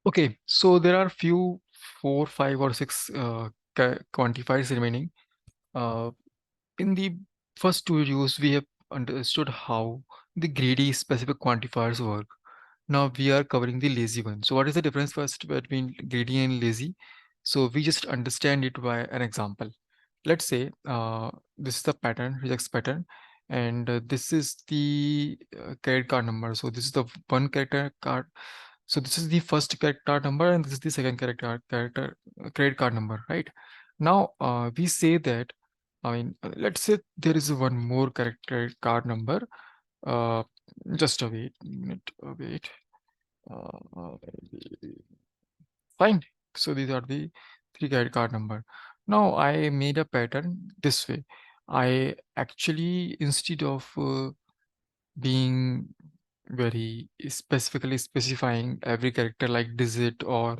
Okay, so there are few, four, five, or six quantifiers remaining. Uh, in the first two videos, we have understood how the greedy specific quantifiers work. Now we are covering the lazy one. So what is the difference first between greedy and lazy? So we just understand it by an example. Let's say this is the pattern, Regex pattern, and this is the credit card number. So this is the one character card. So this is the first credit card number, and this is the second credit card number, right? Now we say that. I mean, let's say there is one more credit card number. Uh, just a wait, minute, wait. Uh, Fine. So these are the three credit card number. Now I made a pattern this way. I actually, instead of being very specifically specifying every character like digit or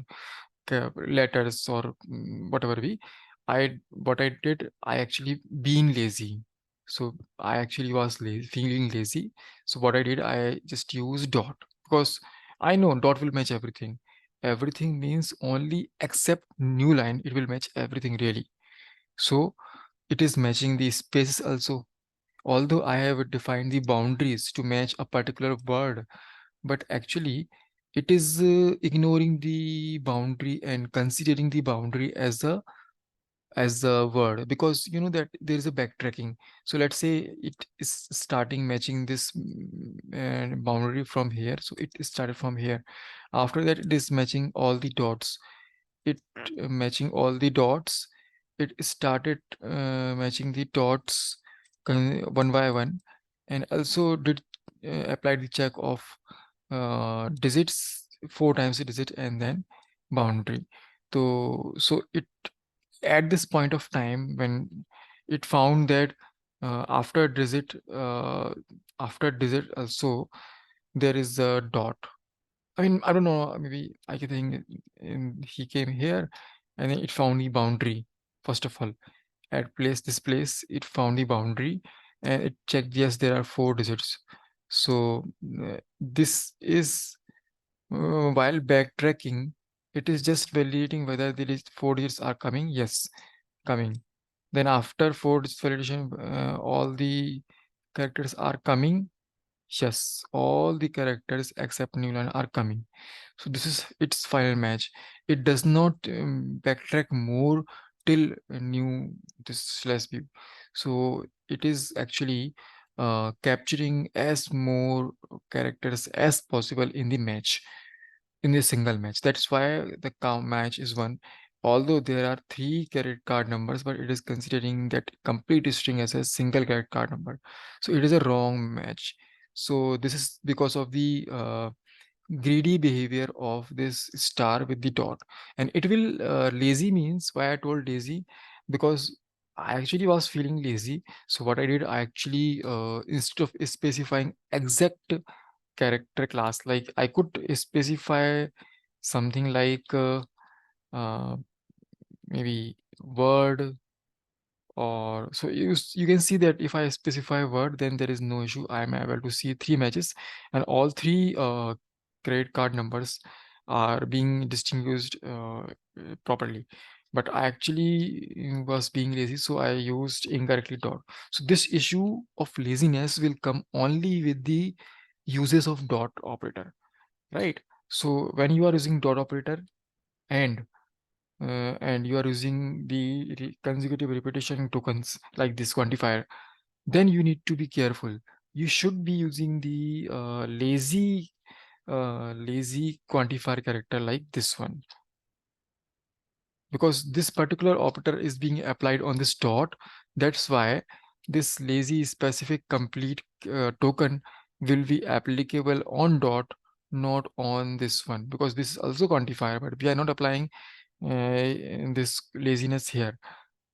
letters or whatever we, what I did, I actually being lazy. So I actually was lazy, feeling lazy. So what I did, I just used dot, because I know dot will match everything. Everything means only except new line, it will match everything really. So it is matching the spaces also. Although I have defined the boundaries to match a particular word, but actually it is ignoring the boundary and considering the boundary as a word, because you know that there is a backtracking. So let's say it is starting matching this boundary from here, so it is started from here. After that it is matching all the dots. It matching all the dots. It started matching the dots one by one, and also did apply the check of digits, four times the digit, and then boundary. So it, at this point of time, when it found that after digit, also there is a dot. I mean, I don't know, maybe I can think he came here, and then it found the boundary. First of all, at this place, it found the boundary, and it checked, yes, there are four digits. So this is, while backtracking, it is just validating whether there is four digits are coming. Yes, coming. Then after four digits validation, all the characters are coming. Yes, all the characters except Newland are coming. So this is its final match. It does not backtrack more till new this slash view. So it is actually capturing as more characters as possible in the match, in a single match. That's why the count match is one. Although there are three credit card numbers, but it is considering that complete string as a single credit card number. So it is a wrong match. So this is because of the greedy behavior of this star with the dot. And it will lazy means, why I told lazy, because I actually was feeling lazy. So what I did, I actually instead of specifying exact character class, like I could specify something like uh, maybe word, or so you can see that if I specify word, then there is no issue. I am able to see three matches, and all three credit card numbers are being distinguished properly. But I actually was being lazy, so I used incorrectly dot. So this issue of laziness will come only with the uses of dot operator, right? So when you are using dot operator, and you are using the consecutive repetition tokens like this quantifier, then you need to be careful. You should be using the lazy quantifier character like this one, because this particular operator is being applied on this dot. That's why this lazy specific complete token will be applicable on dot, not on this one, because this is also quantifier, but we are not applying this laziness here,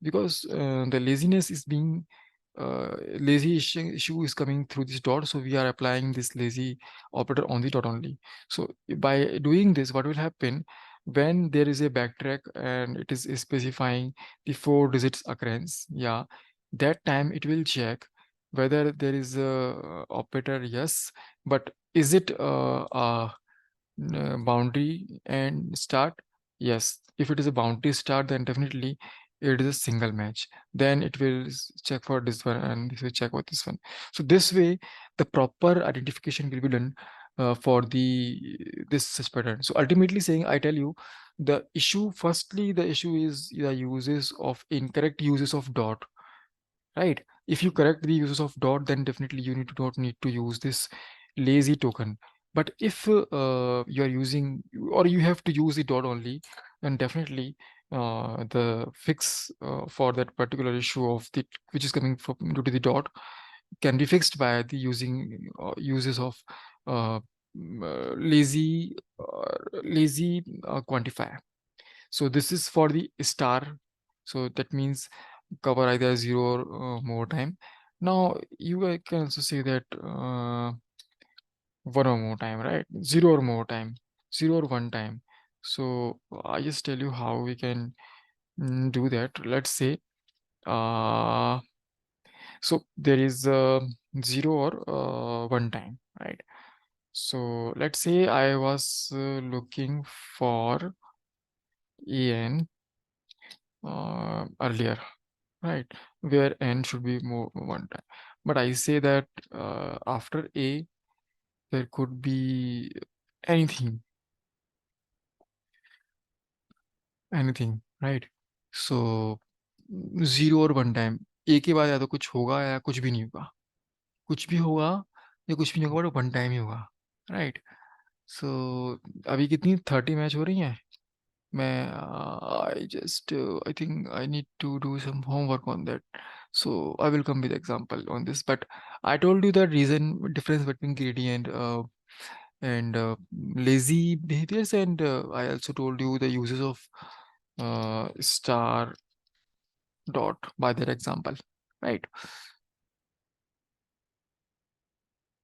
because the laziness is being lazy issue is coming through this dot, so we are applying this lazy operator on the dot only. So by doing this, what will happen, when there is a backtrack and it is specifying the four digits occurrence, yeah, that time it will check whether there is a operator, yes, but is it boundary and start. Yes, if it is a boundary start, then definitely it is a single match. Then it will check for this one and this will check for this one. So this way the proper identification will be done for the this such pattern. So ultimately saying, I tell you, the issue, firstly the issue is the uses of incorrect uses of dot, right? If you correct the uses of dot, then definitely you don't need to use this lazy token. But if you are using, or you have to use the dot only, then definitely the fix for that particular issue of the which is coming from due to the dot can be fixed by the using uses of uh, lazy quantifier. So this is for the star. So that means cover either zero or more time. Now you can also say that one or more time, right? Zero or more time, zero or one time. So I just tell you how we can do that. Let's say uh, so there is zero or one time, right? So let's say I was looking for an earlier, right, where n should be more one time, but I say that after a there could be anything, anything, right? So zero और one time, ए के बाद या तो कुछ होगा या कुछ भी नहीं होगा, कुछ भी होगा या कुछ भी नहीं होगा, बट वन टाइम ही होगा, राइट? सो अभी कितनी 30 मैच हो रही हैं? मैं I just I think I need to do some homework on that. So I will come with example on this. But I told you the reason difference between greedy and lazy behaviors, and I also told you the uses of star dot by that example, right?